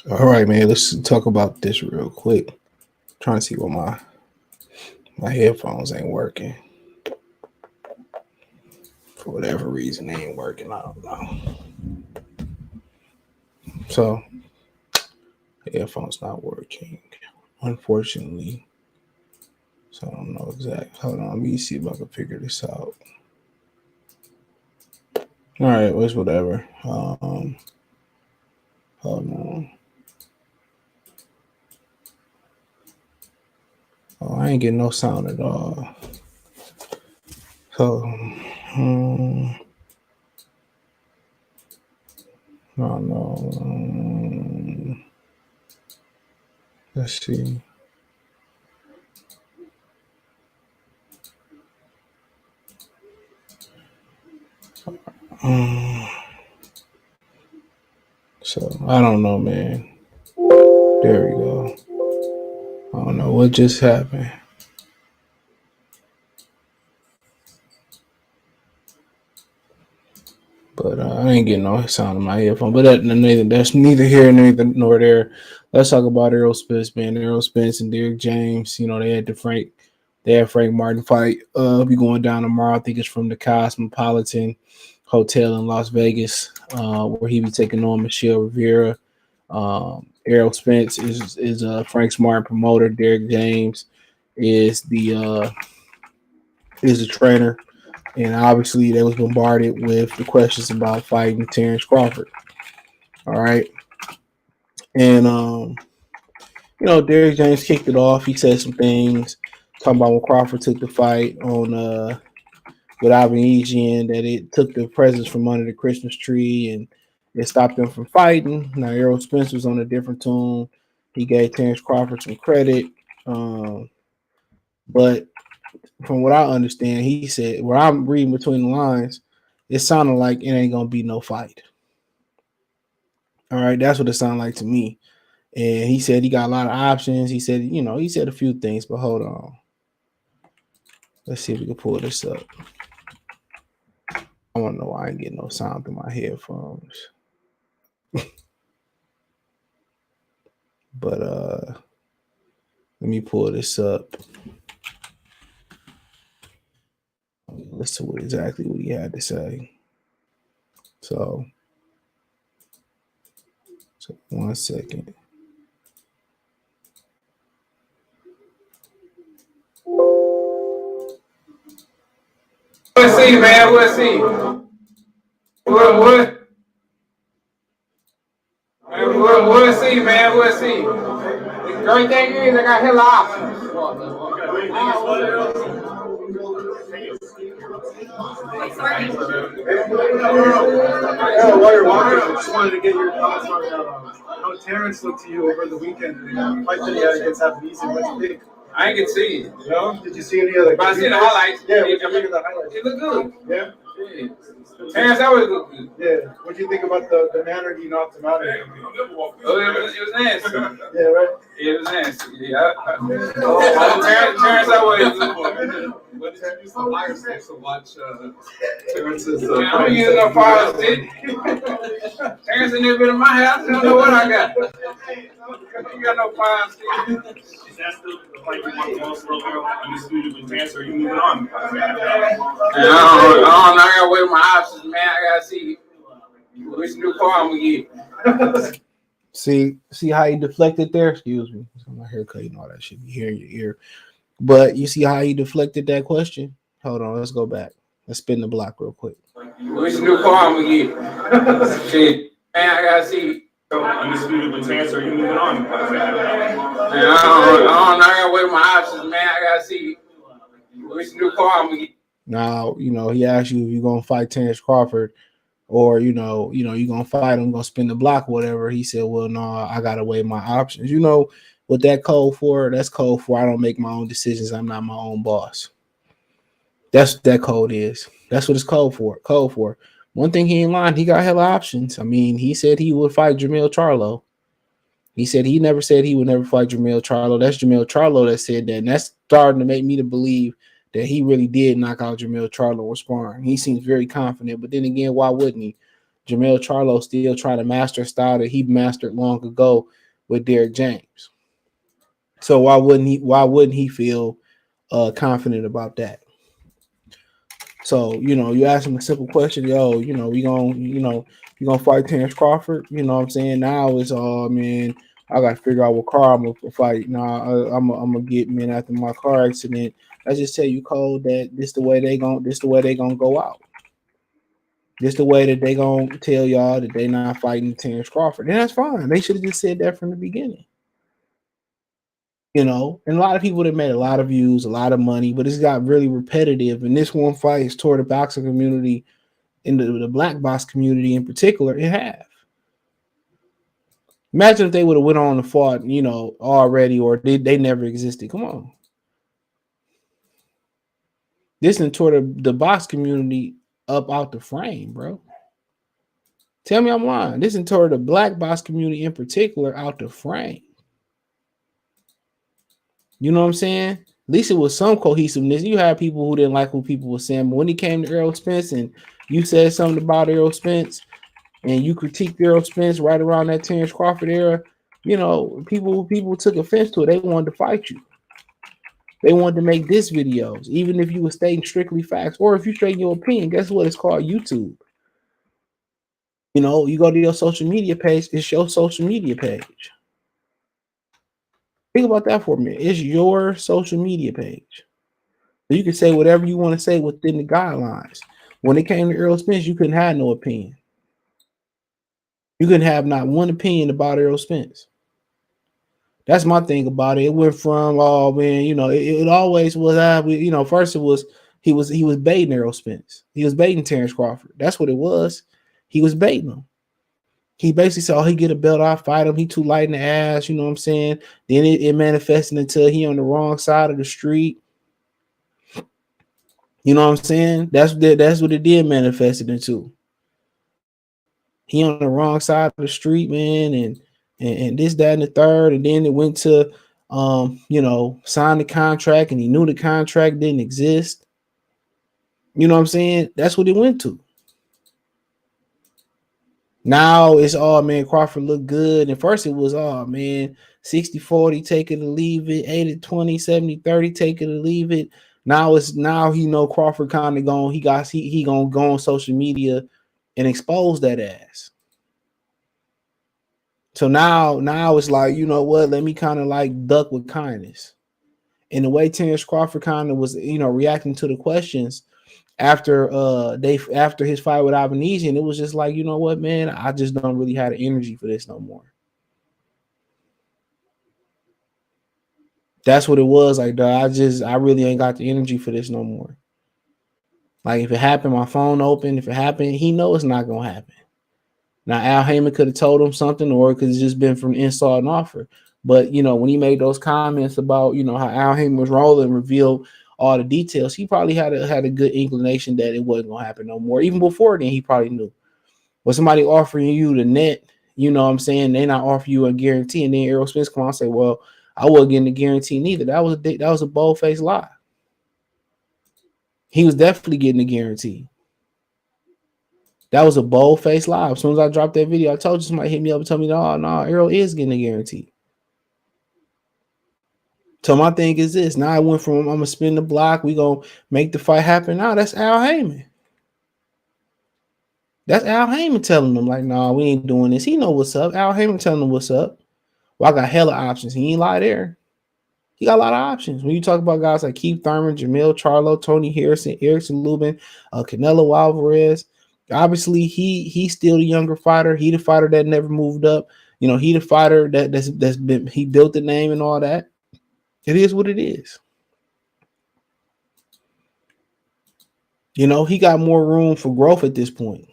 All right, man. Let's talk about this real quick. Trying to see what my headphones ain't working for whatever reason. They ain't working. I don't know. So headphones not working, unfortunately. So I don't know exactly. Hold on, let me see if I can figure this out. All right, well, it's whatever. Hold on. Oh, I ain't getting no sound at all. So, I don't know. Let's see. So I don't know, man. There we go. I don't know what just happened. But I ain't getting no sound in my headphone. But that's neither here nor there. Let's talk about Errol Spence, man. Errol Spence and Derrick James. You know, they had Frank Martin fight. Be going down tomorrow. I think it's from the Cosmopolitan Hotel in Las Vegas, where he be taking on Michelle Rivera. Errol Spence is Frank Martin promoter. Derrick James is the trainer. And obviously, they was bombarded with the questions about fighting Terence Crawford. All right, and Derrick James kicked it off. He said some things talking about when Crawford took the fight on with Ivan Ejian, that it took the presents from under the Christmas tree and it stopped them from fighting. Now Errol Spence was on a different tune. He gave Terence Crawford some credit, but from what I understand, he said, where I'm reading between the lines, it sounded like it ain't gonna be no fight. All right, that's what it sounded like to me. And he said he got a lot of options. He said, he said a few things, but hold on. Let's see if we can pull this up. I want to know why I ain't getting no sound through my headphones. But let me pull this up. Listen to exactly what he had to say. So 1 second. We'll see, man. We'll see. What? We'll see, man. We'll see. The great thing is I got hella options. While you're walking, I just wanted to get your thoughts on how Terence looked to you over the weekend. The fight that he had against Avenise, what do you think? I ain't get to see it. No? Did you see any other? But I seen the highlights. Yeah, what did you think of the highlights? It looked good. Yeah? Terence always looked good. Yeah. What do you think about the manner he knocked him out? It was nasty. Yeah, right? It was nasty. Yeah. Terence always looked good. What did you use the fire stick to watch Terence's? I'm using no fire stick. Terence ain't never been in my house. I don't know what I got. You got no fire stick. Is that still the fight you want the most earlier undisputed with Terence, or are you moving on? I don't know. I gotta wait my options, man. I gotta see which new car I'm gonna get. See how he deflected there? Excuse me. My haircut and all that shit. You hear in your ear. But you see how he deflected that question? Hold on, let's go back. Let's spin the block real quick. Which new car I'm gonna get? Shit, man, I gotta see. Undisputed with Terence, or are you moving on? I don't know. I gotta wait my options, man. I gotta see which new car I'm gonna get. Now, he asked you if you're gonna fight Terence Crawford or you're gonna fight him, gonna spin the block, whatever. He said, well, no, I gotta weigh my options. What that code for? That's code for I don't make my own decisions. I'm not my own boss. That's what that code is. That's what it's code for. One thing he ain't lying, he got hella options. I mean, he said he would fight Jermell Charlo. He said he never said he would never fight Jermell Charlo. That's Jermell Charlo that said that. And that's starting to make me to believe that he really did knock out Jermell Charlo or sparring. He seems very confident. But then again, why wouldn't he? Jermell Charlo still trying to master a style that he mastered long ago with Derrick James. So why wouldn't he feel confident about that? So, you ask him a simple question, yo, you gonna fight Terence Crawford? You know what I'm saying? Now it's all, man, I gotta figure out what car I'm gonna fight. Nah, I'm gonna get men after my car accident. I just tell you, Cole, that this the way they gonna go out. This the way that they gonna tell y'all that they not fighting Terence Crawford. And that's fine. They should have just said that from the beginning. And a lot of people that made a lot of views, a lot of money, but it's got really repetitive. And this one fight is toward the boxing community, in the black box community in particular, it have. Imagine if they would have went on and fought, already, or they never existed. Come on. This is toward the box community up out the frame, bro. Tell me I'm lying. This is toward the black box community in particular out the frame. You know what I'm saying? At least it was some cohesiveness. You had people who didn't like what people were saying, but when it came to Errol Spence and you said something about Errol Spence and you critiqued Errol Spence right around that Terence Crawford era, people took offense to it. They wanted to fight you. They wanted to make diss videos, even if you were stating strictly facts, or if you straighten your opinion. Guess what? It's called YouTube. You go to your social media page, it's your social media page. Think about that for a minute. It's your social media page. So you can say whatever you want to say within the guidelines. When it came to Errol Spence, you couldn't have no opinion. You couldn't have not one opinion about Errol Spence. That's my thing about it. It went from, oh man, it always was. First it was he was baiting Errol Spence. He was baiting Terence Crawford. That's what it was. He was baiting him. He basically said, oh, he get a belt, I'll fight him. He too light in the ass, you know what I'm saying? Then it manifested until he on the wrong side of the street. You know what I'm saying? That's what it did manifested into. He on the wrong side of the street, man, and this, that, and the third. And then it went to sign the contract, and he knew the contract didn't exist. You know what I'm saying? That's what it went to. Now it's, oh man, Crawford looked good. And first it was, oh man, 60-40, take it or leave it, 80-20, 70-30, take it or leave it. Now Crawford kind of gone. He gonna go on social media and expose that ass. So now it's like, you know what? Let me kind of like duck with kindness. And the way Terence Crawford kind of was, reacting to the questions after his fight with Albanese, and it was just like, you know what, man, I just don't really have the energy for this no more. That's what it was. Like, dog, I really ain't got the energy for this no more. Like, if it happened, my phone open. If it happened, he knows it's not gonna happen. Now, Al Heyman could have told him something, or it could have just been from insult and offer. But when he made those comments about how Al Heyman was rolling, revealed all the details, he probably had a good inclination that it wasn't gonna happen no more. Even before then, he probably knew. When somebody offering you the net, you know what I'm saying, they not offer you a guarantee, and then Errol Spence come on and say, well, I wasn't getting the guarantee neither. That was a bold-faced lie. He was definitely getting the guarantee. That was a bold-faced lie. As soon as I dropped that video, I told you, somebody hit me up and told me, no, Errol is getting a guarantee. So my thing is this. Now I went from, I'm going to spin the block, we going to make the fight happen. Now that's Al Heyman. That's Al Heyman telling them, like, no, we ain't doing this. He know what's up. Al Heyman telling them what's up. Well, I got hella options. He ain't lie there. He got a lot of options. When you talk about guys like Keith Thurman, Jermell Charlo, Tony Harrison, Erickson Lubin, Canelo Alvarez, obviously he's still the younger fighter. He the fighter that never moved up. He the fighter that's been, he built the name and all that. It is what it is. He got more room for growth at this point.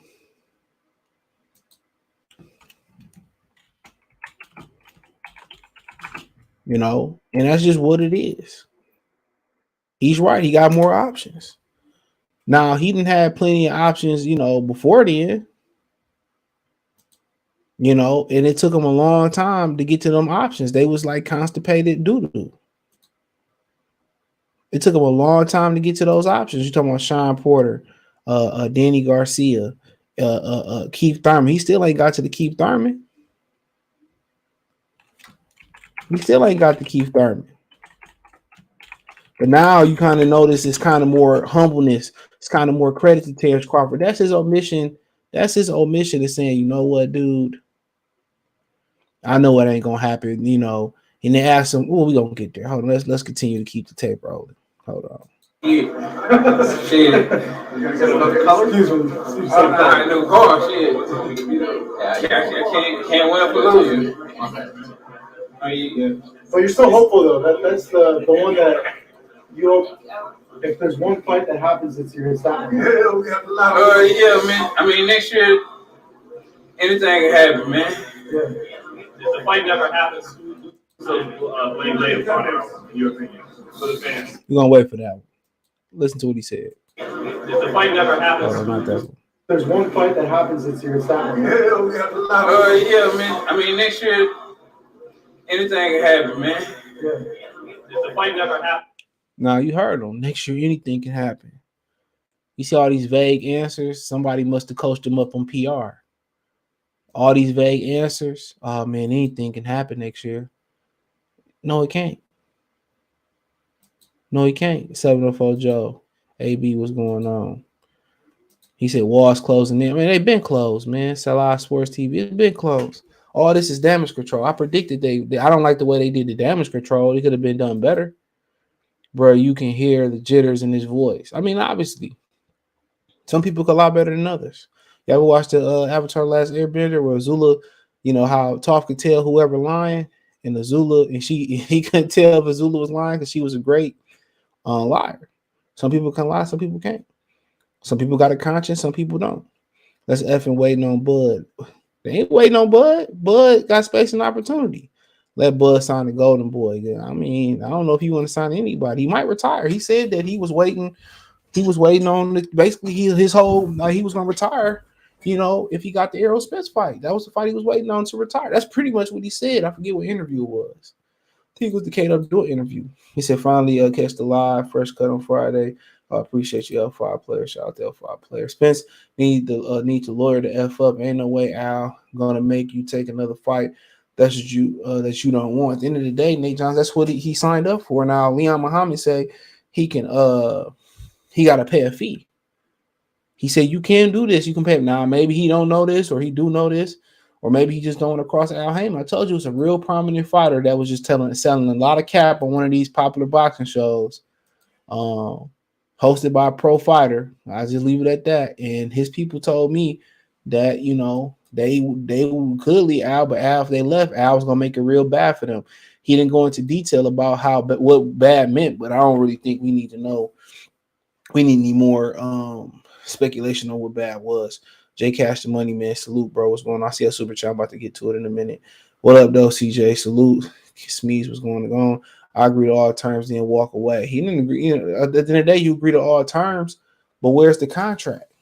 And that's just what it is. He's right. He got more options. Now, he didn't have plenty of options, before then. And it took him a long time to get to them options. They was like constipated doo-doo. It took him a long time to get to those options. You're talking about Sean Porter, Danny Garcia, Keith Thurman. He still ain't got to the Keith Thurman. He still ain't got the Keith Thurman. But now you kind of notice it's kind of more humbleness. It's kind of more credit to Terence Crawford. That's his omission. That's his omission is saying, you know what, dude, I know it ain't gonna happen, you know. And they asked him, "Oh, we gonna get there. Hold on, let's continue to keep the tape rolling. Hold on." Shit. Shit. I know car. Shit. I can't win for losing. But you're still hopeful though. That's the one that you hope. If there's one fight that happens this year, it's that one. Yeah, man. I mean, next year, anything can happen, man. Yeah. If the fight never happens, blame later on in your opinion, for the fans. We're gonna wait for that one. Listen to what he said. If the fight never happens, not that one. There's one fight that happens this year, it's that one. Yeah, man. I mean, next year, anything can happen, man. Yeah. If the fight never happens. Now you heard him. Next year, anything can happen. You see all these vague answers. Somebody must have coached him up on PR. All these vague answers. Oh man, anything can happen next year. No, it can't. No, it can't. 704 Joe. AB, what's going on? He said walls closing in. I mean, they've been closed, man. Salah Sports TV, it's been closed. All this is damage control. I predicted I don't like the way they did the damage control. It could have been done better. Bro, you can hear the jitters in his voice. I mean, obviously, some people could a lot better than others. You ever watched the Avatar Last Airbender where Azula, you know, how Toph could tell whoever lying and Azula, and he couldn't tell if Azula was lying because she was a great liar. Some people can lie, some people can't. Some people got a conscience, some people don't. That's effing waiting on Bud. They ain't waiting on Bud. Bud got space and opportunity. Let Bud sign the Golden Boy. I mean, I don't know if he want to sign anybody. He might retire. He said that he was waiting. He was waiting on basically his whole. He was going to retire. You know, if he got the Errol Spence fight, that was the fight he was waiting on to retire. That's pretty much what he said. I forget what interview it was. I think it was the Kate Abdul interview. He said, "Finally, catch the live first cut on Friday. I appreciate you, L5 player. Shout out to L5 player. Spence need to lawyer the F up. Ain't no way Al gonna make you take another fight. That's what you don't want. At the end of the day, Nate Jones, that's what he signed up for. Now, Leon Muhammad say he can he got to pay a fee. He said you can do this. You can pay. Now, maybe he don't know this, or he do know this, or maybe he just don't want to cross Al Heyman. I told you it's a real prominent fighter that was just selling a lot of cap on one of these popular boxing shows, hosted by a pro fighter. I just leave it at that. And his people told me that, you know, they could leave Al, but Al, if they left, Al was gonna make it real bad for them. He didn't go into detail about what bad meant, but I don't really think we need to know. We need any more speculation on what bad was. J Cash the Money Man, salute, bro. What's going on? I see a super chat. I'm about to get to it in a minute. What up, though, CJ? Salute. Smeeze, what's going on? I agree to all terms, then walk away. He didn't agree. You know, at the end of the day, you agree to all terms, but where's the contract?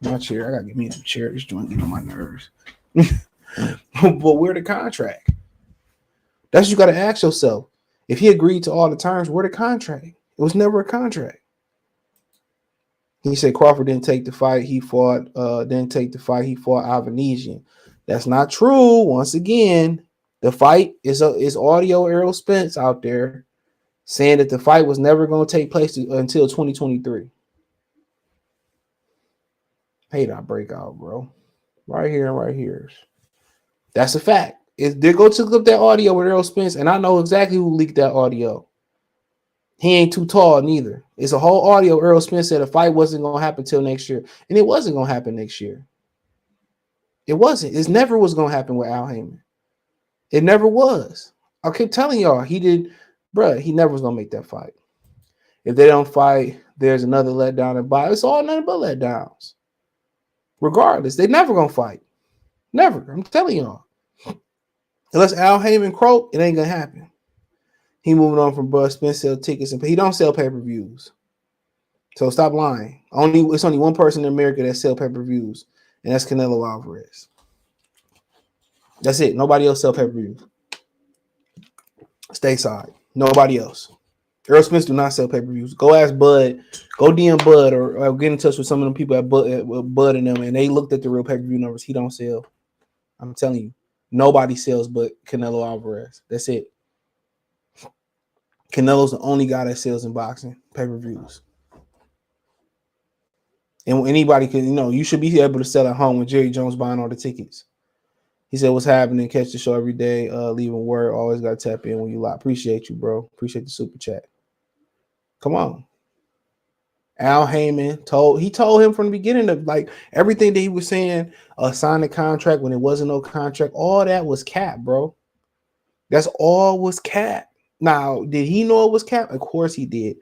My chair. I gotta get me a chair. This joint get on my nerves. But where the contract? That's what you gotta ask yourself. If he agreed to all the terms, where the contract? It was never a contract. He said Crawford didn't take the fight. He fought. Didn't take the fight. He fought Avanesian. That's not true. Once again, the fight is audio Errol Spence out there saying that the fight was never going to take place until 2023. Hey, that breakout, bro. Right here and right here. That's a fact. They're going to look up that audio with Errol Spence, and I know exactly who leaked that audio. He ain't too tall neither. It's a whole audio. Errol Spence said the fight wasn't going to happen till next year, and it wasn't going to happen next year. It wasn't. It never was going to happen with Al Heyman. It never was. I keep telling y'all, he never was going to make that fight. If they don't fight, there's another letdown and buy. It's all nothing but letdowns. Regardless, they never going to fight. Never. I'm telling y'all. Unless Al Heyman croak, it ain't going to happen. He moving on from Bud Spence, sell tickets, and he don't sell pay-per-views. So stop lying. It's only one person in America that sell pay-per-views, and that's Canelo Alvarez. That's it. Nobody else sell pay-per-views. Stateside. Nobody else. Errol Spence do not sell pay-per-views. Go ask Bud. Go DM Bud or get in touch with some of them people at Bud and them, and they looked at the real pay-per-view numbers. He don't sell. I'm telling you. Nobody sells but Canelo Alvarez. That's it. Canelo's the only guy that sells in boxing pay-per-views. And anybody can, you should be able to sell at home with Jerry Jones buying all the tickets. He said, "What's happening? Catch the show every day. Leaving word. Always got to tap in when you live. Appreciate you, bro. Appreciate the super chat. Come on." Al Heyman told him from the beginning of like everything that he was saying, sign the contract when it wasn't no contract. All that was cap, bro. That's all was cap. Now, did he know it was cap? Of course he did.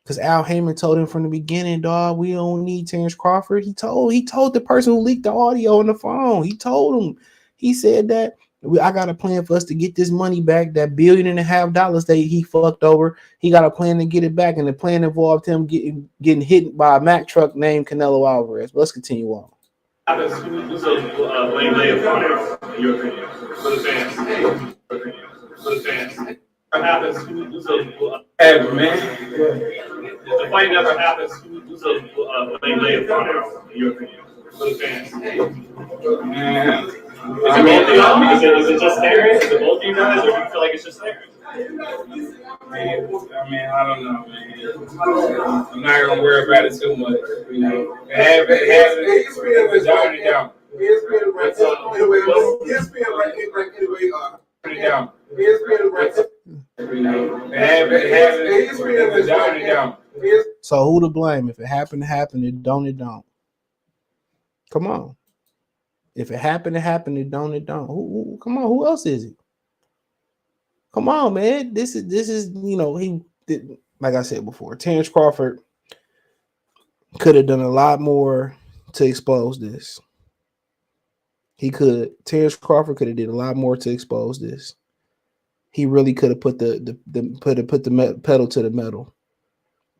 Because Al Heyman told him from the beginning, dog, we don't need Terence Crawford. He told the person who leaked the audio on the phone. He told him. He said that I got a plan for us to get this money back, that $1.5 billion that he fucked over. He got a plan to get it back, and the plan involved him getting hit by a Mack truck named Canelo Alvarez. But let's continue on. Who's a lame layup in your opinion? For the fans. For the fans. What happens? Who's a man. If the fight never happens, who's a lame layup in your opinion? For the fans. Man. Is it both of y'all? Is it just Terrence? Is it both of you guys, or do you feel like it's just Terrence? I don't know, man. I'm not gonna worry about it too much. So who to blame? If it happened, it happened. It don't, it don't. Come on. If it happened, it happened. It don't, it don't. Come on, who else is it? Come on, man. This is he did, like I said before, Terence Crawford could have done a lot more to expose this. He could. Terence Crawford could have did a lot more to expose this. He really could have put the pedal to the metal.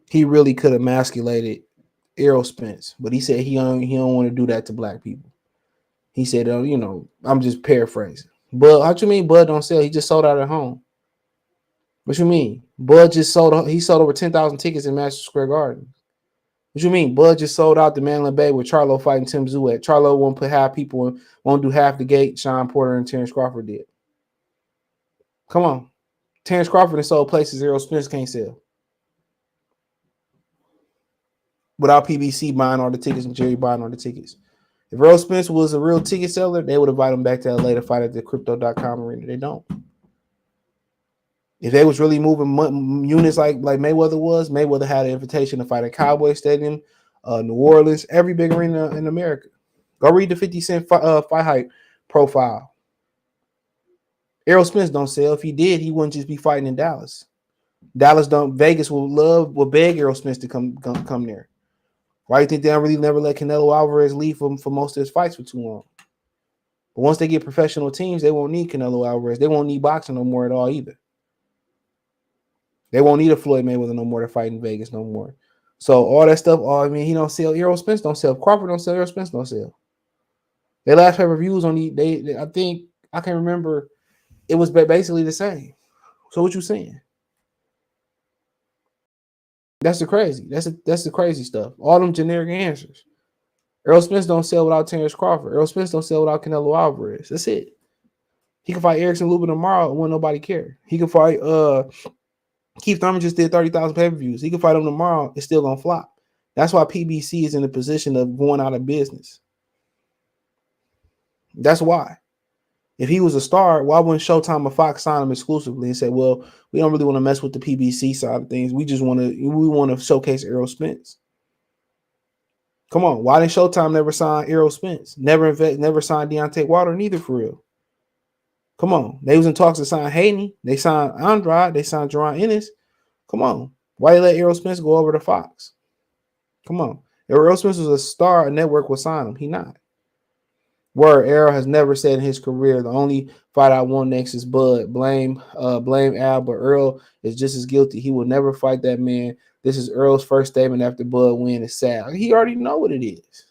He really could have emasculated Errol Spence, but he said he don't want to do that to black people. He said, I'm just paraphrasing. Bud, how you mean Bud don't sell? He just sold out at home. What you mean? Bud just sold over 10,000 tickets in Madison Square Garden. What you mean? Bud just sold out the Melon Bay with Charlo fighting Tim Tszyu at. Charlo won't put half people in, won't do half the gate Sean Porter and Terence Crawford did. Come on. Terence Crawford has sold places Errol Spence can't sell. Without PBC buying all the tickets and Jerry buying all the tickets. If Errol Spence was a real ticket seller, they would invite him back to LA to fight at the Crypto.com arena. They don't. If they was really moving units like Mayweather was, Mayweather had an invitation to fight at Cowboy Stadium, New Orleans, every big arena in America. Go read the 50 Cent fight hype profile. Errol Spence don't sell. If he did, he wouldn't just be fighting in Dallas. Vegas will beg Errol Spence to come there. Why do you think they don't really never let Canelo Alvarez leave for most of his fights for too long? But once they get professional teams, they won't need Canelo Alvarez. They won't need boxing no more at all either. They won't need a Floyd Mayweather no more to fight in Vegas no more. So all that stuff, he don't sell. Errol Spence don't sell. Crawford don't sell. Errol Spence don't sell. Their last pay-per-views on I think I can remember it was basically the same. So what you saying? That's the crazy. That's the crazy stuff. All them generic answers. Errol Spence don't sell without Terence Crawford. Errol Spence don't sell without Canelo Alvarez. That's it. He can fight Erickson Lubin tomorrow and won't nobody care. He can fight Keith Thurman just did 30,000 pay-per-views. He can fight him tomorrow. It's still gonna flop. That's why PBC is in a position of going out of business. That's why. If he was a star, why wouldn't Showtime or Fox sign him exclusively and say, well, we don't really want to mess with the PBC side of things. We want to showcase Errol Spence. Come on. Why didn't Showtime never sign Errol Spence? Never signed Deontay Wilder, neither for real. Come on. They was in talks to sign Haney. They signed Andrade. They signed Jerron Ennis. Come on. Why they let Errol Spence go over to Fox? Come on. If Errol Spence was a star, a network would sign him. He not. Word, Errol has never said in his career, the only fight I want next is Bud. Blame Al, but Earl is just as guilty. He will never fight that man. This is Earl's first statement after Bud win. It's sad. He already know what it is.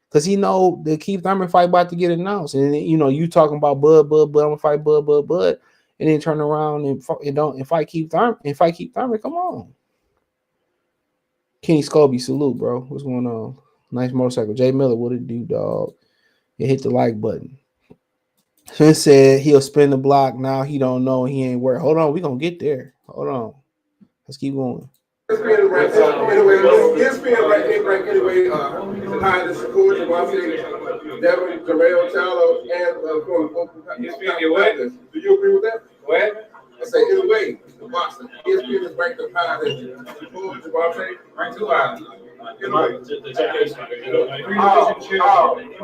Because he know the Keith Thurman fight about to get announced. And, you talking about Bud, I'm going to fight Bud. and then turn around and fight Keith Thurman. Come on. Kenny Scobie, salute, bro. What's going on? Nice motorcycle. Jay Miller, what it do, dog? You hit the like button. Spence said he'll spin the block. Now he don't know. He ain't worried. Hold on. We going to get there. Hold on. Let's keep going. ESPN ranked anyway. High the Shakur, Javante, Devin, Jarrell, Charlo, and ESPN. What? Do you agree with that? What? I say anyway. Boxing. ESPN is ranked up high as Shakur, Javante. Ranked too high. You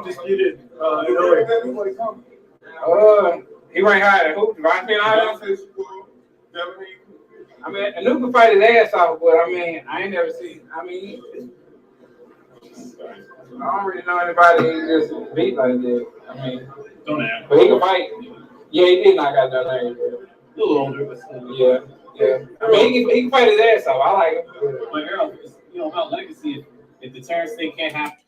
disputed. He ranked higher than who? Javante higher? I mean, Anu can fight his ass off, but I mean, I ain't never seen. I mean, I don't really know anybody who just beat like that. I mean, but he can fight. Yeah, he did knock out that name. A little older, but still. Yeah. I mean, he can fight his ass off. I like him. But Errol, about legacy, if the Terence thing can't happen.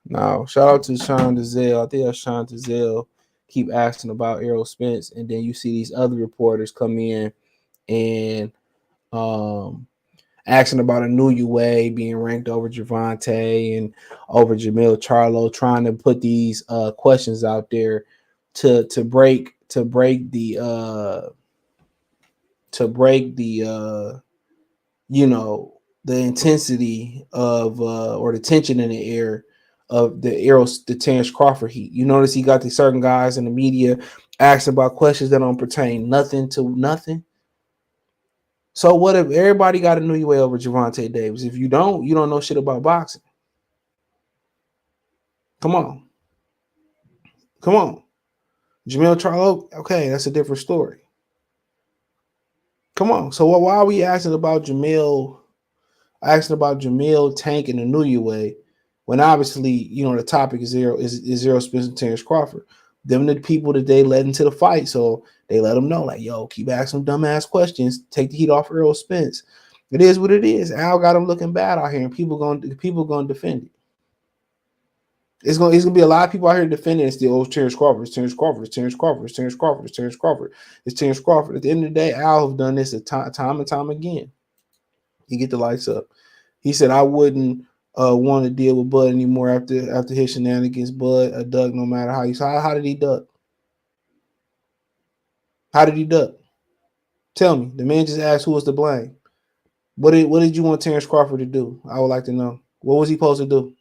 No, shout out to Sean Dezelle. I think that's Sean Dezelle. Keep asking about Errol Spence, and then you see these other reporters come in and asking about a new UA being ranked over Javante and over Jamil Charlo, trying to put these questions out there to break the the intensity of or the tension in the air of the Terence Crawford heat. You notice he got these certain guys in the media asking about questions that don't pertain nothing to nothing. So what if everybody got a new UA over Javante Davis? If you don't know shit about boxing. Come on. Jamil Charlo, okay, that's a different story. Come on. So why are we asking about Jamil Tank and the new UA when obviously, the topic is Errol Spence and Terence Crawford. Them the people that they led into the fight, so they let them know, like, yo, keep asking dumbass questions, take the heat off Errol Spence. It is what it is. Al got him looking bad out here, and people going to defend it. It's gonna be a lot of people out here defending it. It's the Terence Crawford. It's Terence Crawford. It's Terence Crawford. It's Terence Crawford. It's Terence Crawford. It's Terence Crawford. At the end of the day, Al have done this time and time again. You get the lights up. He said, I wouldn't want to deal with Bud anymore after his shenanigans. Bud Doug, no matter how you. So how did he duck? How did he duck? Tell me. The man just asked who was to blame. What did you want Terence Crawford to do? I would like to know. What was he supposed to do?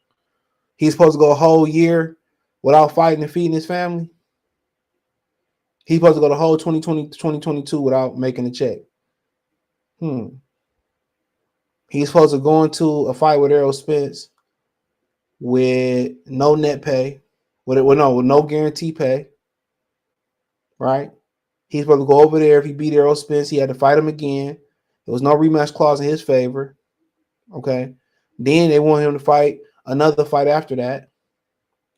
He's supposed to go a whole year without fighting and feeding his family? He's supposed to go the whole 2020, 2022 without making a check. He's supposed to go into a fight with Errol Spence with no net pay, with no guarantee pay, right? He's supposed to go over there. If he beat Errol Spence, he had to fight him again. There was no rematch clause in his favor, okay? Then they want him to fight another fight after that,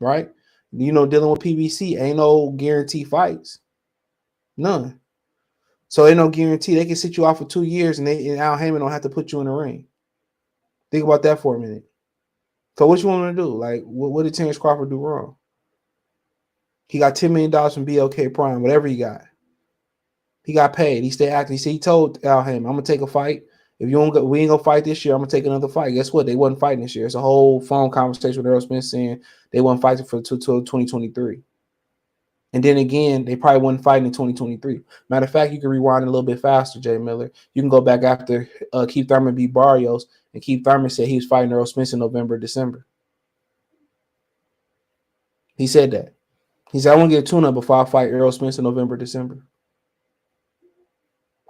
right? Dealing with PBC, ain't no guarantee fights. None. So ain't no guarantee. They can sit you out for 2 years and Al Heyman don't have to put you in the ring. Think about that for a minute. So what you want him to do? Like, what did Terence Crawford do wrong? He got $10 million from BLK Prime, whatever he got. He got paid. He stayed active. He told Al Heyman, I'm going to take a fight. If we ain't going to fight this year, I'm going to take another fight. Guess what? They wasn't fighting this year. It's a whole phone conversation with Errol Spence saying they wasn't fighting for 2023. And then again, they probably wasn't fighting in 2023. Matter of fact, you can rewind a little bit faster, Jay Miller. You can go back after Keith Thurman beat Barrios, and Keith Thurman said he was fighting Errol Spence in November, December. He said that. He said, I want to get a tune-up before I fight Errol Spence in November, December.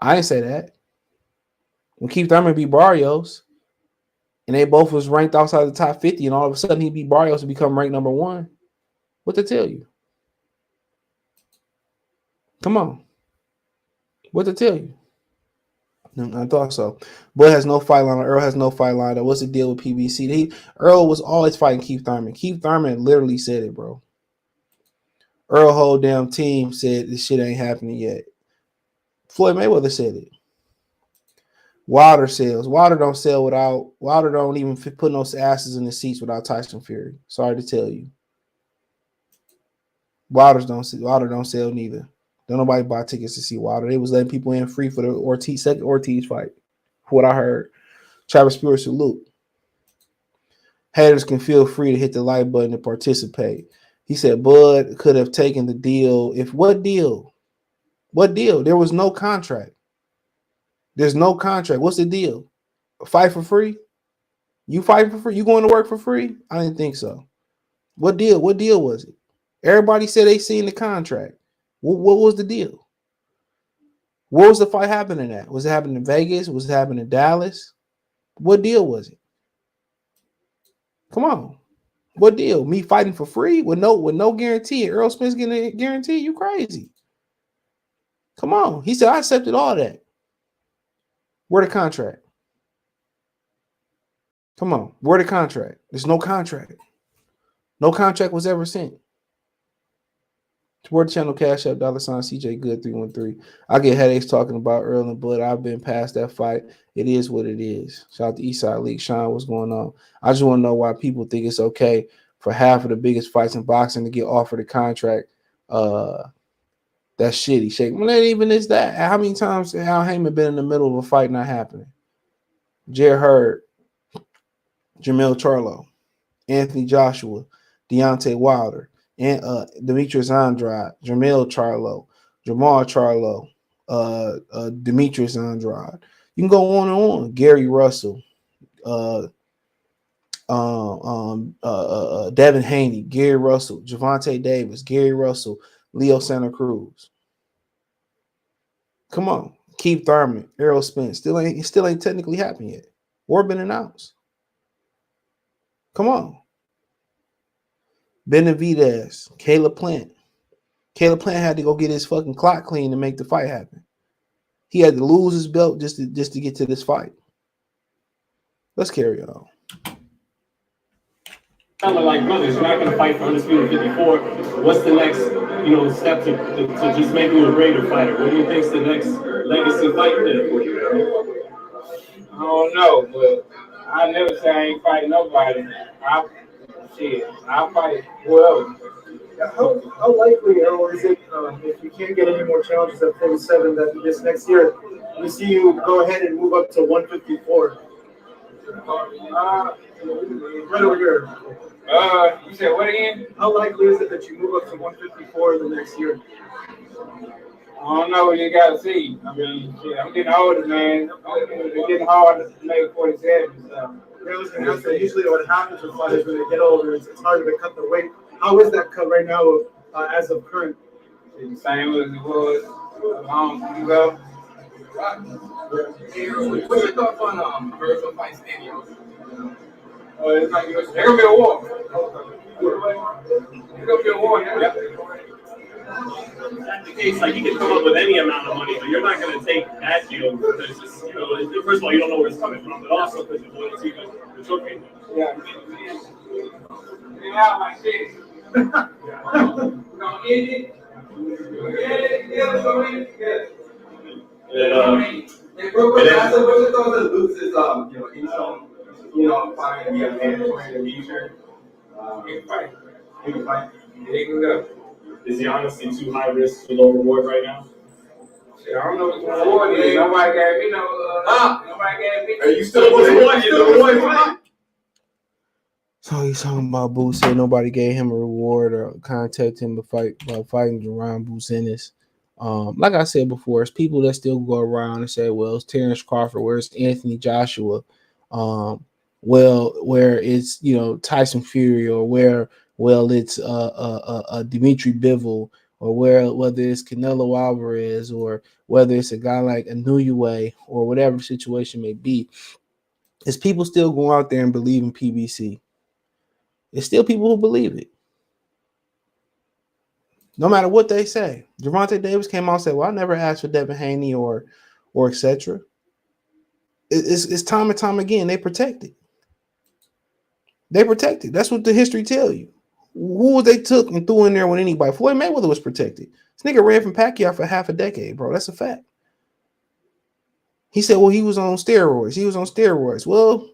I didn't say that. When Keith Thurman beat Barrios, and they both was ranked outside the top 50, and all of a sudden he beat Barrios to become ranked number 1, what to tell you? Come on. What to tell you? No, I thought so. Bud has no fight line. Earl has no fight line. What's the deal with PBC? Earl was always fighting Keith Thurman. Keith Thurman literally said it, bro. Earl whole damn team said this shit ain't happening yet. Floyd Mayweather said it. Wilder sells. Wilder don't even put no asses in the seats without Tyson Fury. Sorry to tell you. Wilder don't sell neither. Don't nobody buy tickets to see Wilder. They was letting people in free for the second Ortiz fight. For what I heard. Travis Stewart, salute. Haters can feel free to hit the like button to participate. He said Bud could have taken the deal. What deal? What deal? There was no contract. There's no contract. What's the deal? Fight for free? You fight for free? You going to work for free? I didn't think so. What deal? What deal was it? Everybody said they seen the contract. What was the deal? What was the fight happening at? Was it happening in Vegas? Was it happening in Dallas? What deal was it? Come on. What deal? Me fighting for free with no guarantee? Errol Spence getting a guarantee? You crazy. Come on. He said, I accepted all that. Where the contract? Come on. Where the contract? There's no contract. No contract was ever sent. Toward the channel, Cash App, $ CJ Good 313. I get headaches talking about Earl and Bud. I've been past that fight. It is what it is. Shout out to Eastside League. Sean, what's going on? I just want to know why people think it's okay for half of the biggest fights in boxing to get offered a contract. That's shitty. Shake. Well, it even is that. How many times has Al Heyman been in the middle of a fight not happening? Jer Hurd, Jamel Charlo, Anthony Joshua, Deontay Wilder, and Demetrius Andrade, Jamel Charlo, Jamal Charlo, Demetrius Andrade. You can go on and on. Gary Russell, Devin Haney, Gary Russell, Javante Davis, Gary Russell, Leo Santa Cruz. Come on. Keith Thurman, Errol Spence. Still ain't technically happened yet. Or been announced. Come on. Benavidez, Caleb Plant. Caleb Plant had to go get his fucking clock clean to make the fight happen. He had to lose his belt just to get to this fight. Let's carry on. Kind of like brothers, you're not going to fight for undisputed 54. What's the next, step to just make you a greater fighter? What do you think's the next legacy fight there for you? I don't know, but I never say I ain't fighting nobody. I'll fight whoever. How likely, Errol, is it if you can't get any more challenges at 47 that this next year we see you go ahead and move up to 154? Right over here. You said what again? How likely is it that you move up to 154 the next year? I don't know. You gotta see. I mean, I'm getting older, man. It's getting hard to make 47. So. Usually what happens with fighters when they get older is it's harder to cut the weight. How is that cut right now as of current? It's the same as it was a long time ago. What's your thoughts on virtual fight stadiums? It's like there's gonna be a war. There's gonna be a war. Yeah. That's the case. Like, you can come up with any amount of money, but you're not going to take that deal because it's just, first of all, you don't know where it's coming from, but also because you want to see the trophy. Yeah. Yeah, my shit. Gonna get it. And bro, I said, what's your thoughts on Luke's fighting to be a mandatory in the future? He can fight. He can fight. He can go. Is he honestly too high risk for low reward right now? Shit, I don't know what the reward is. Nobody gave me nobody gave me. Are you still one? So he's talking about Boots said nobody gave him a reward or contacted him to fight about fighting Jerron Boots. Like I said before, it's people that still go around and say, well, it's Terence Crawford, where's Anthony Joshua? Where it's Tyson Fury, or where it's Dimitri Bivol, or whether it's Canelo Alvarez, or whether it's a guy like Inoue, or whatever the situation may be. It's people still going out there and believe in PBC. It's still people who believe it. No matter what they say. Javante Davis came out and said, well, I never asked for Devin Haney or etc. It's time and time again. They protect it. They protect it. That's what the history tell you. Who they took and threw in there when anybody. Floyd Mayweather was protected. This nigga ran from Pacquiao for half a decade, bro. That's a fact. He said, well, he was on steroids. Well,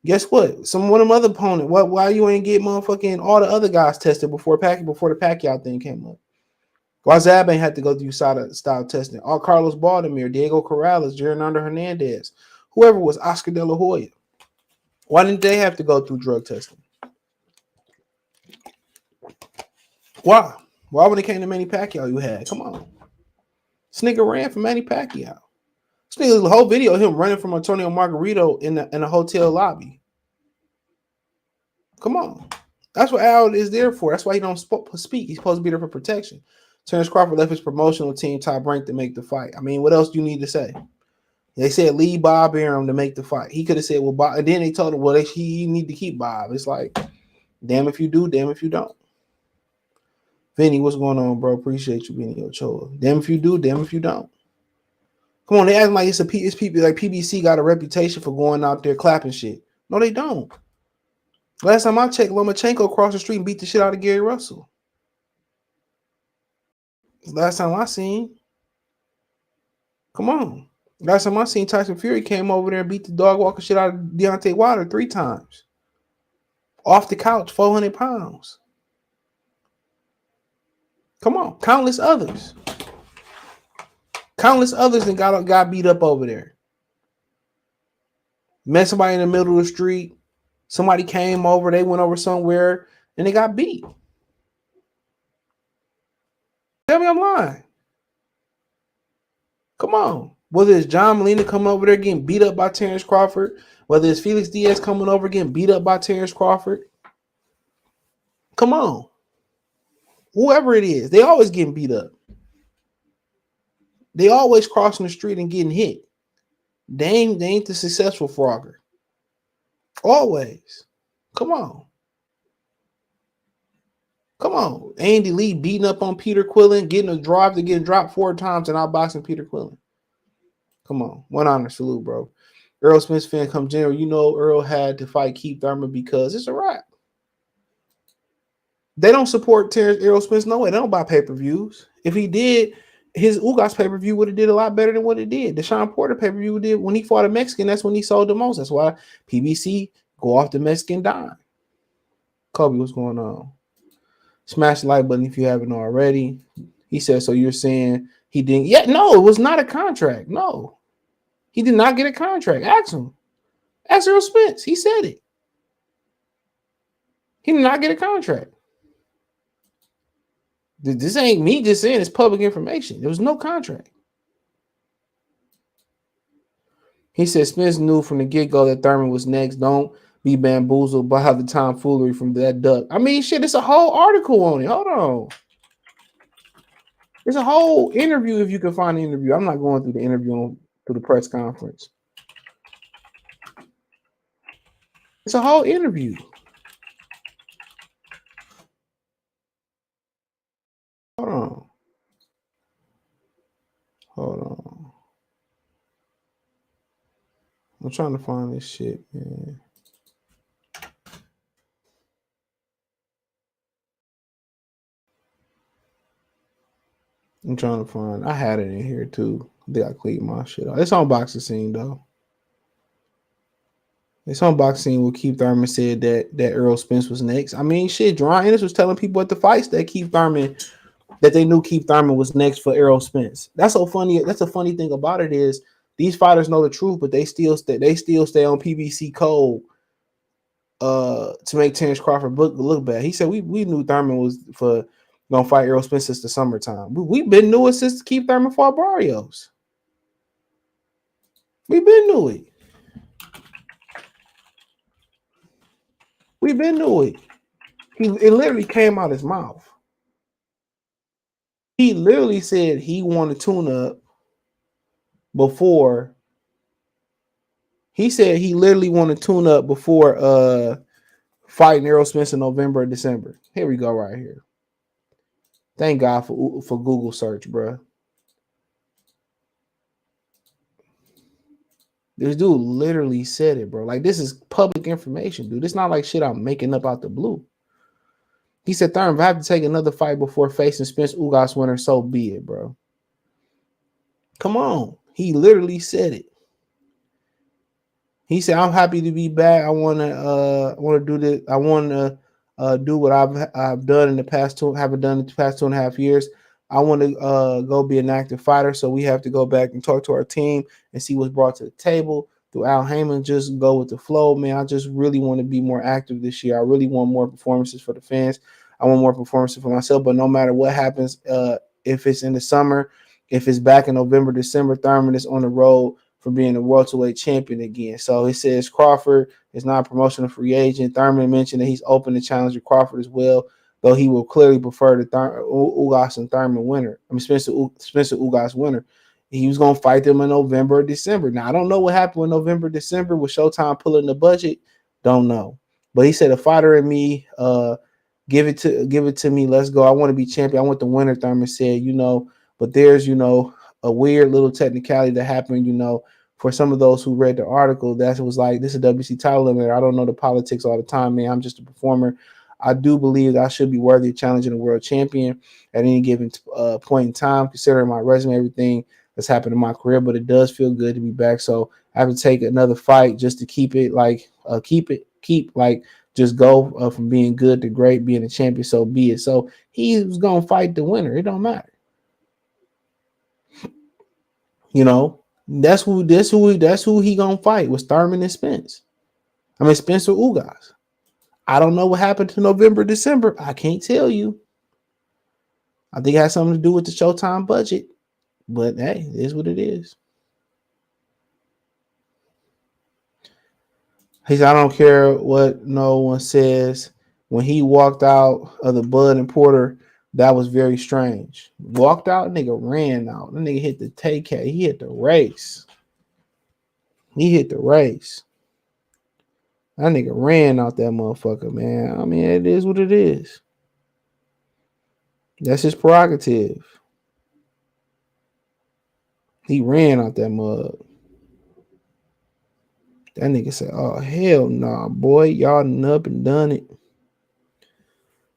guess what? One of them other opponent. Why you ain't get motherfucking all the other guys tested before the Pacquiao thing came up? Why Zab ain't had to go through style testing? All Carlos Baldomir, Diego Corrales, Hernando Hernandez, whoever was Oscar De La Hoya. Why didn't they have to go through drug testing? Why? Why when it came to Manny Pacquiao, you had? Come on. This nigga ran from Manny Pacquiao. This nigga, the whole video of him running from Antonio Margarito in a hotel lobby. Come on. That's what Al is there for. That's why he don't speak. He's supposed to be there for protection. Terence Crawford left his promotional team top ranked to make the fight. I mean, what else do you need to say? They said leave Bob Arum to make the fight. He could have said, well, Bob, and then they told him, well, he need to keep Bob. It's like, damn if you do, damn if you don't. Vinny, what's going on, bro? Appreciate you being Ochoa. Damn if you do, damn if you don't. Come on, they acting like it's people like PBC got a reputation for going out there clapping shit. No, they don't. Last time I checked, Lomachenko crossed the street and beat the shit out of Gary Russell. Last time I seen. Come on. Last time I seen, Tyson Fury came over there and beat the dog walker shit out of Deontay Wilder 3 times. Off the couch, 400 pounds. Come on. Countless others. Countless others that got beat up over there. Met somebody in the middle of the street. Somebody came over. They went over somewhere and they got beat. Tell me I'm lying. Come on. Whether it's John Molina coming over there getting beat up by Terence Crawford, whether it's Felix Diaz coming over getting beat up by Terence Crawford. Come on. Whoever it is, they always getting beat up. They always crossing the street and getting hit. They ain't the successful frogger. Always. Come on. Come on. Andy Lee beating up on Peter Quillen, getting a drive to getting dropped 4 times and outboxing Peter Quillen. Come on. One honor salute, bro. Errol Spence fan come general. You know Earl had to fight Keith Thurman because it's a wrap. They don't support Errol Spence no way. They don't buy pay-per-views. If he did, his Ugas pay-per-view would have did a lot better than what it did. The Sean Porter pay-per-view did when he fought a Mexican. That's when he sold the most. That's why PBC go off the Mexican dime. Kobe, what's going on? Smash the like button if you haven't already. He said, so you're saying he didn't? Yeah, no, it was not a contract. No. He did not get a contract. Ask him. Ask Errol Spence. He said it. He did not get a contract. This ain't me just saying, it's public information. There was no contract. He said Spence knew from the get-go that Thurman was next. Don't be bamboozled by the tomfoolery from that duck. I mean, shit, it's a whole article on it. Hold on. There's a whole interview if you can find the interview. I'm not going through the interview through the press conference. It's a whole interview. Hold on. Hold on. I'm trying to find this shit, man. I'm trying to find. I had it in here too. I think I cleaned my shit out. It's on Boxing Scene though. It's on Boxing Scene where Keith Thurman said that Errol Spence was next. I mean, shit. John Ennis was telling people at the fights that they knew Keith Thurman was next for Errol Spence. That's so funny. That's a funny thing about it is these fighters know the truth, but they still stay on PBC code to make Terence Crawford look bad. He said we knew Thurman was gonna fight Errol Spence since the summertime. We've been knew it since Keith Thurman fought Barrios. We've been knew it. We've been knew it. It literally came out his mouth. He literally said he wanted tune-up before. He said he literally wanted tune-up before fighting Errol Spence in November or December. Here we go right here. Thank God for Google search, bro. This dude literally said it, bro. Like, this is public information, dude. It's not like shit I'm making up out the blue. He said, Thurman, if I have to take another fight before facing Spence Ugas winner, so be it, bro. Come on. He literally said it. He said, I'm happy to be back. I want to do this. I want to do what I've done in the past 2.5 years. I want to go be an active fighter. So we have to go back and talk to our team and see what's brought to the table. Through Al Heyman, just go with the flow, man. I just really want to be more active this year. I really want more performances for the fans. I want more performances for myself. But no matter what happens, if it's in the summer, if it's back in November, December, Thurman is on the road for being a welterweight champion again. So it says Crawford is not a promotional free agent. Thurman mentioned that he's open to challenge Crawford as well, though he will clearly prefer the Ugas and Thurman winner. I mean Spencer Ugas winner. He was going to fight them in November or December. Now, I don't know what happened in November, December with Showtime pulling the budget. Don't know. But he said, a fighter in me, give it to me. Let's go. I want to be champion. I want the winner, Thurman said, but there's, a weird little technicality that happened, for some of those who read the article. That was like, this is a WC title limiter. I don't know the politics all the time, man. I'm just a performer. I do believe that I should be worthy of challenging a world champion at any given point in time, considering my resume, everything that's happened in my career, but it does feel good to be back. So I have to take another fight just to keep just go from being good to great, being a champion. So be it. So he was going to fight the winner. It don't matter. That's who he going to fight was Thurman and Spence. I mean, Spencer Ugas. I don't know what happened to November, December. I can't tell you. I think it has something to do with the Showtime budget. But hey, it is what it is. He said, I don't care what no one says. When he walked out of the Bud and Porter, that was very strange. Walked out, nigga ran out. The nigga hit the TK. He hit the race. That nigga ran out that motherfucker, man. I mean, it is what it is. That's his prerogative. He ran out that mug. That nigga said, oh, hell nah, boy. Y'all done up and done it.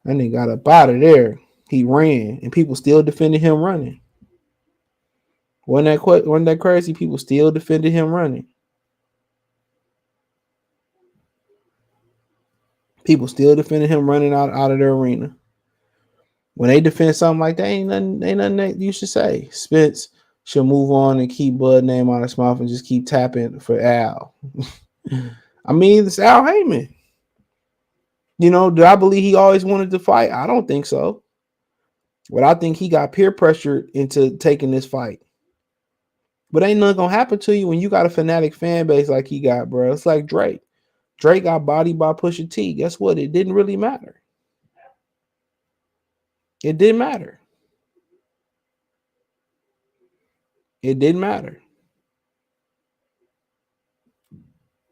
That nigga got up out of there. He ran, and people still defended him running. Wasn't that crazy? People still defended him running. People still defended him running out of the arena. When they defend something like that, ain't nothing that you should say. Spence should move on and keep Bud name out of his mouth and just keep tapping for Al. I mean, it's Al Heyman. Do I believe he always wanted to fight? I don't think so. But I think he got peer pressured into taking this fight. But ain't nothing gonna happen to you when you got a fanatic fan base like he got, bro. It's like Drake. Drake got bodied by Pusha T. Guess what? It didn't really matter. It didn't matter. It didn't matter.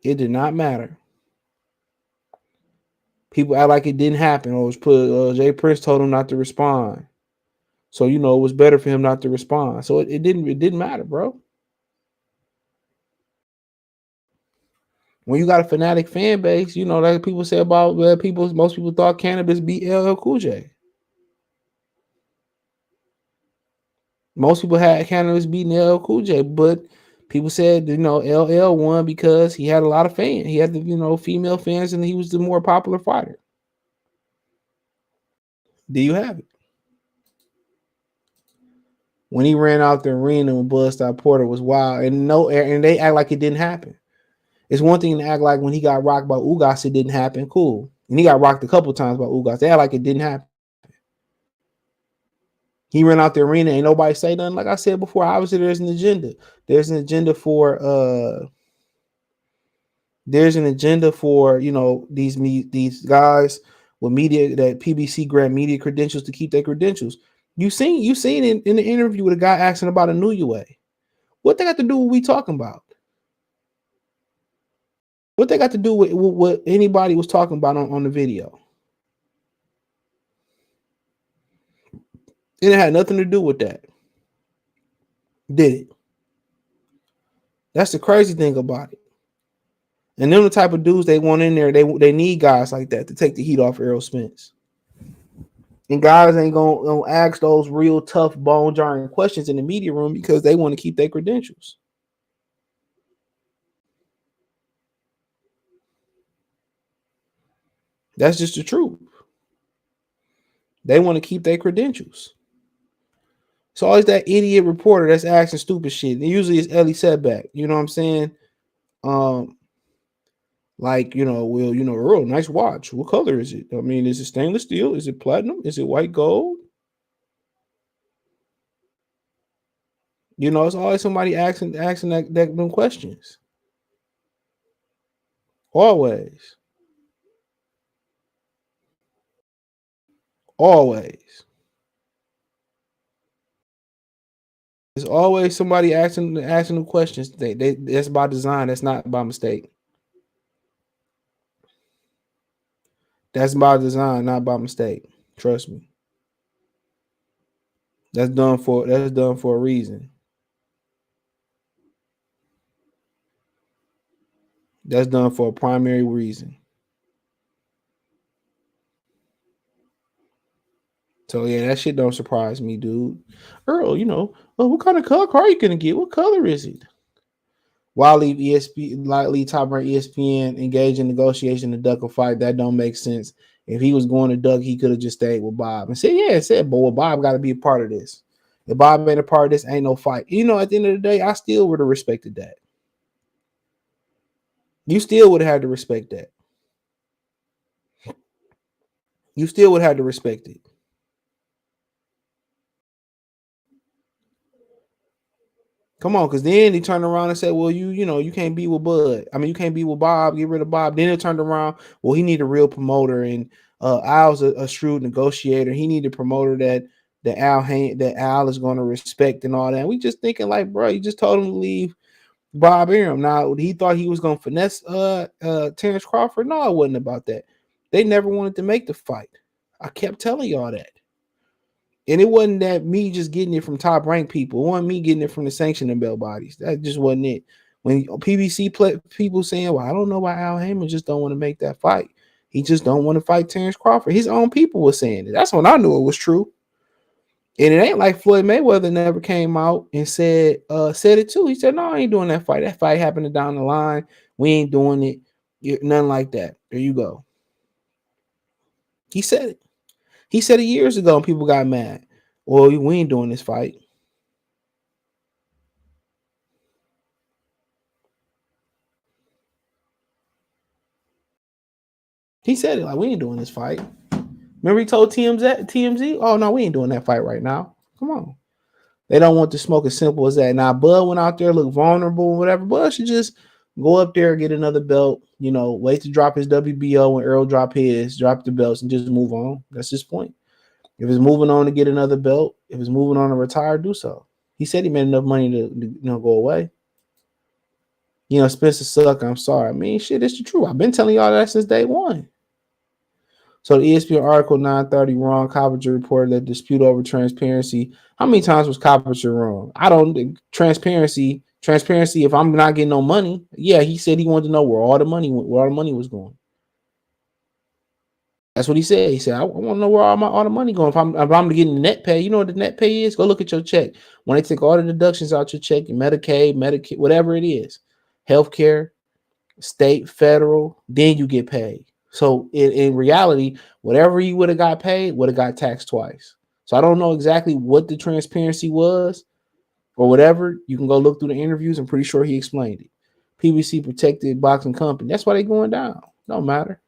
It did not matter. People act like it didn't happen. Or Jay Prince told him not to respond. So it was better for him not to respond. So it didn't matter, bro. When you got a fanatic fan base, like people say about most people thought Cannabis beat LL Cool J. Most people had Cannabis beating LL Cool J, but people said, LL won because he had a lot of fans. He had the, female fans, and he was the more popular fighter. Do you have it? When he ran out the arena when Bud Stop Porter was wild, and they act like it didn't happen. It's one thing to act like when he got rocked by Ugas, it didn't happen. Cool. And he got rocked a couple times by Ugas. They act like it didn't happen. He ran out the arena, ain't nobody say nothing. Like I said before, obviously there's an agenda. There's an agenda for these guys with media, that PBC grant media credentials to keep their credentials. You seen in the interview with a guy asking about a new UA. What they got to do with what we talking about? What they got to do with what anybody was talking about on the video? It had nothing to do with that. Did it? That's the crazy thing about it. And them the type of dudes they want in there. They need guys like that to take the heat off Errol Spence. And guys ain't gonna ask those real tough, bone jarring questions in the media room because they want to keep their credentials. That's just the truth. They want to keep their credentials. It's always that idiot reporter that's asking stupid shit. And usually it's Ellie Setback. You know what I'm saying? Like, well, Earl, nice watch. What color is it? I mean, is it stainless steel? Is it platinum? Is it white gold? It's always somebody asking them questions. Always. Always. There's always somebody asking them questions. That's by design. That's not by mistake. That's by design, not by mistake. Trust me. That's done for a reason. That's done for a primary reason. So yeah, that shit don't surprise me, dude. Earl, what kind of color car are you gonna get? What color is it? Wally lead top rank ESPN engaged in negotiation to duck a fight. That don't make sense. If he was going to duck, he could have just stayed with Bob and said, boy, Bob got to be a part of this. If Bob ain't a part of this, ain't no fight. At the end of the day, I still would have respected that. You still would have had to respect that. You still would have to respect it. Come on, because then he turned around and said, well, you can't be with Bud. I mean, you can't be with Bob. Get rid of Bob. Then it turned around, well, he need a real promoter. And Al's a shrewd negotiator. He need a promoter that Al is going to respect and all that. And we just thinking like, bro, you just told him to leave Bob Arum. Now, he thought he was going to finesse Terence Crawford. No, it wasn't about that. They never wanted to make the fight. I kept telling y'all that. And it wasn't that me just getting it from top ranked people. It wasn't me getting it from the sanctioning bell bodies. That just wasn't it. When PBC people saying, well, I don't know why Al Heyman just don't want to make that fight. He just don't want to fight Terence Crawford. His own people were saying it. That's when I knew it was true. And it ain't like Floyd Mayweather never came out and said it too. He said, no, I ain't doing that fight. That fight happened down the line. We ain't doing it. Nothing like that. There you go. He said it. He said it years ago and people got mad. Well, we ain't doing this fight. He said it like, we ain't doing this fight. Remember he told TMZ, oh, no, we ain't doing that fight right now. Come on. They don't want the smoke as simple as that. Now, Bud went out there, look vulnerable and whatever. Bud should just go up there, get another belt, wait to drop his WBO when Errol drop the belts and just move on. That's his point. If it's moving on to get another belt, if it's moving on to retire, do so. He said he made enough money to go away. Spencer suck. I'm sorry. I mean, shit, it's the truth. I've been telling y'all that since day one. So the ESPN article 930 wrong. Coppinger reported that dispute over transparency. How many times was Coppinger wrong? I don't transparency. If I'm not getting no money, yeah, he said he wanted to know where all the money was going. That's what he said. He said, I want to know where all the money going. If I'm getting the net pay, you know what the net pay is? Go look at your check. When they take all the deductions out your check, Medicaid, whatever it is, healthcare, state, federal, then you get paid. So in reality, whatever you would have got paid would have got taxed twice. So I don't know exactly what the transparency was or whatever. You can go look through the interviews. I'm pretty sure he explained it. PBC protected boxing company. That's why they going down. Don't matter.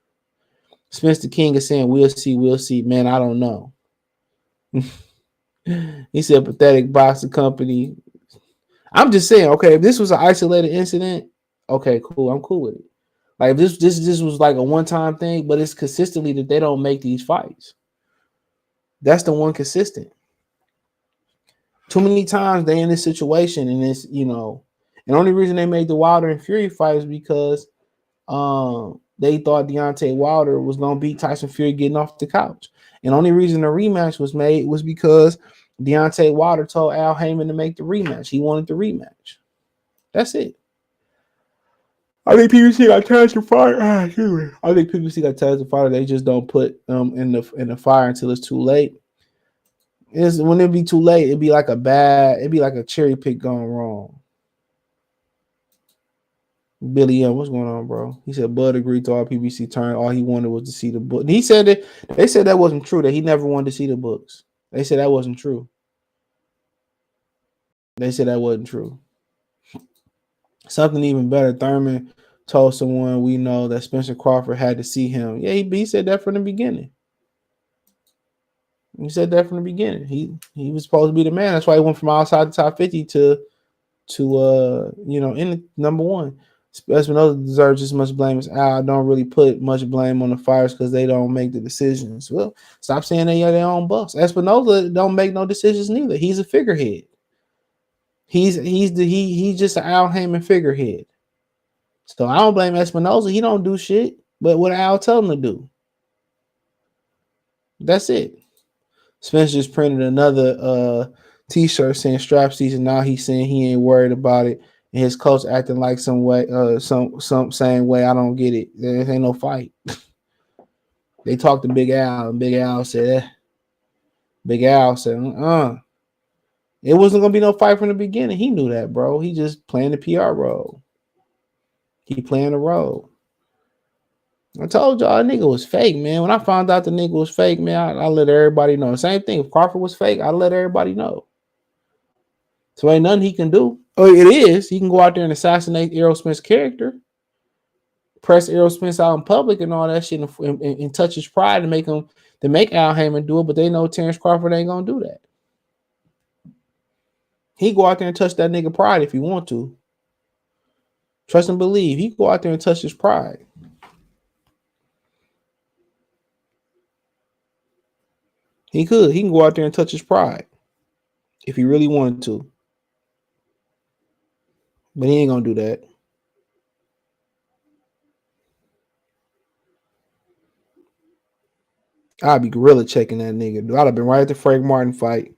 Spencer King is saying, we'll see. Man, I don't know. He said, pathetic boxing company. I'm just saying, okay, if this was an isolated incident, okay, cool. I'm cool with it. Like this was like a one-time thing, but it's consistently that they don't make these fights. That's the one consistent. Too many times they in this situation, and it's, and the only reason they made the Wilder and Fury fight is because they thought Deontay Wilder was going to beat Tyson Fury getting off the couch. And the only reason the rematch was made was because Deontay Wilder told Al Heyman to make the rematch. He wanted the rematch. That's it. I think PBC got tired of fire. I think PBC got tired of fire. They just don't put in the fire until it's too late. When it be too late, it'd be like a cherry pick gone wrong. Billy M, what's going on, bro? He said Bud agreed to all PBC turn. All he wanted was to see the book. He said they said that wasn't true, that he never wanted to see the books. They said that wasn't true. They said that wasn't true. Something even better. Thurman told someone we know that Spencer Crawford had to see him. Yeah, he said that from the beginning. He said that from the beginning. He was supposed to be the man. That's why he went from outside the top 50 to in number one. Espinosa deserves as much blame as Al. I don't really put much blame on the Fires because they don't make the decisions. Well, stop saying they are their own boss. Espinosa don't make no decisions neither. He's a figurehead. He's just an Al Heyman figurehead. So I don't blame Espinosa. He don't do shit. But what Al tell him to do. That's it. Spence just printed another t-shirt saying strap season. Now he's saying he ain't worried about it. And his coach acting like some way, some same way. I don't get it. There ain't no fight. They talked to Big Al, and Big Al said, It wasn't gonna be no fight from the beginning. He knew that, bro. He just playing the PR role. He playing the role. I told y'all that nigga was fake, man. When I found out the nigga was fake, man, I let everybody know. Same thing. If Crawford was fake, I let everybody know. So ain't nothing he can do. Oh, it is. He can go out there and assassinate Errol Spence's character, press Errol Spence out in public and all that shit, and touch his pride and make Al Heyman do it. But they know Terence Crawford ain't gonna do that. He go out there and touch that nigga pride if he want to. Trust and believe. He go out there and touch his pride. He could. He can go out there and touch his pride if he really wanted to. But he ain't gonna do that. I'd be gorilla checking that nigga. I'd have been right at the Frank Martin fight.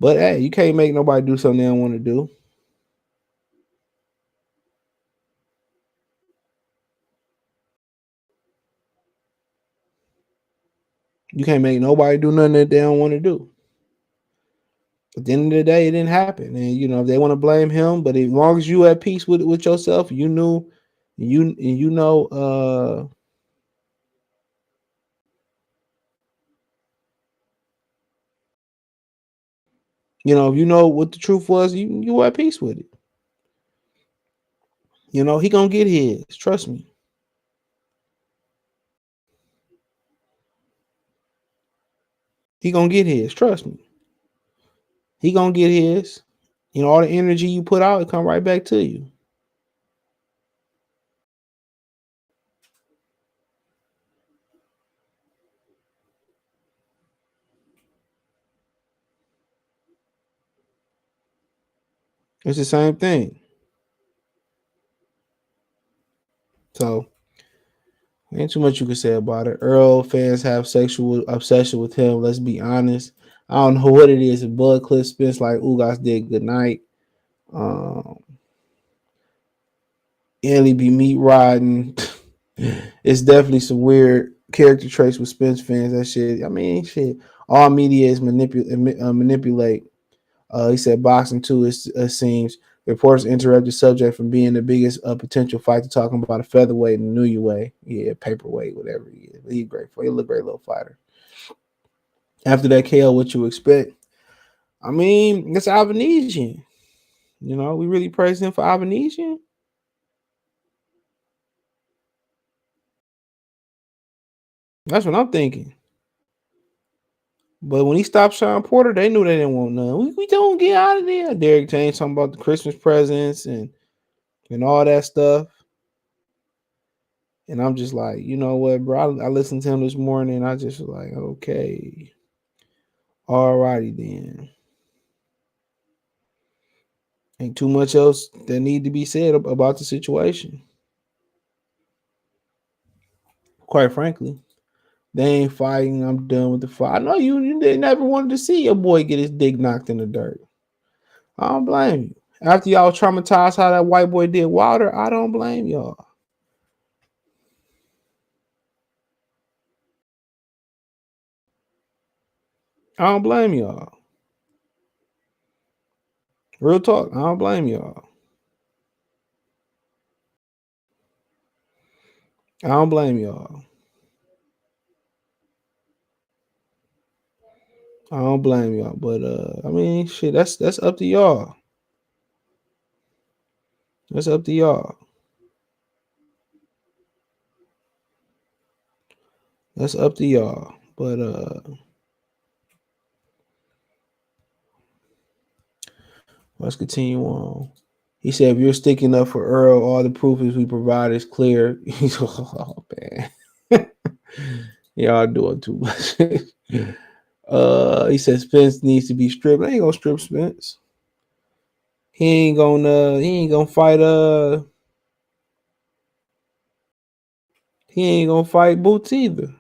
But hey, you can't make nobody do something they don't want to do. You can't make nobody do nothing that they don't want to do. At the end of the day, it didn't happen. And if they want to blame him, but as long as you at peace with yourself, you know if you know what the truth was, you at peace with it. He gonna get his. Trust me. He gonna get his. Trust me. He gonna get his. All the energy you put out, it come right back to you. It's the same thing. So, ain't too much you can say about it. Earl fans have sexual obsession with him. Let's be honest. I don't know what it is. If Bud Cliff Spence like Ugas did good night. Ellie be meat riding. It's definitely some weird character traits with Spence fans. That shit. I mean, shit. All media is manipulate. He said boxing too. It seems reporters interrupt the subject from being the biggest potential fight to talking about a featherweight and a new way. Yeah, paperweight, whatever he is. He's great for. He look great little fighter. After that KO, what you expect? I mean, it's Albanesian. We really praise him for Albanesian. That's what I'm thinking. But when he stopped Sean Porter, they knew they didn't want none. We don't get out of there. Derrick James talking about the Christmas presents and all that stuff. And I'm just like, you know what, bro? I listened to him this morning and I just was like, okay. All righty then. Ain't too much else that need to be said about the situation. Quite frankly. They ain't fighting. I'm done with the fight. I know they never wanted to see your boy get his dick knocked in the dirt. I don't blame you. After y'all traumatized how that white boy did Wilder, I don't blame y'all. I don't blame y'all. Real talk. I don't blame y'all. I don't blame y'all. I don't blame y'all. But I mean, shit, that's up to y'all. That's up to y'all. That's up to y'all. But let's continue on. He said, if you're sticking up for Earl, all the proof is we provide is clear. He's oh man. Y'all doing too much. He said Spence needs to be stripped. I ain't gonna strip Spence. He ain't gonna fight he ain't gonna fight Boots either.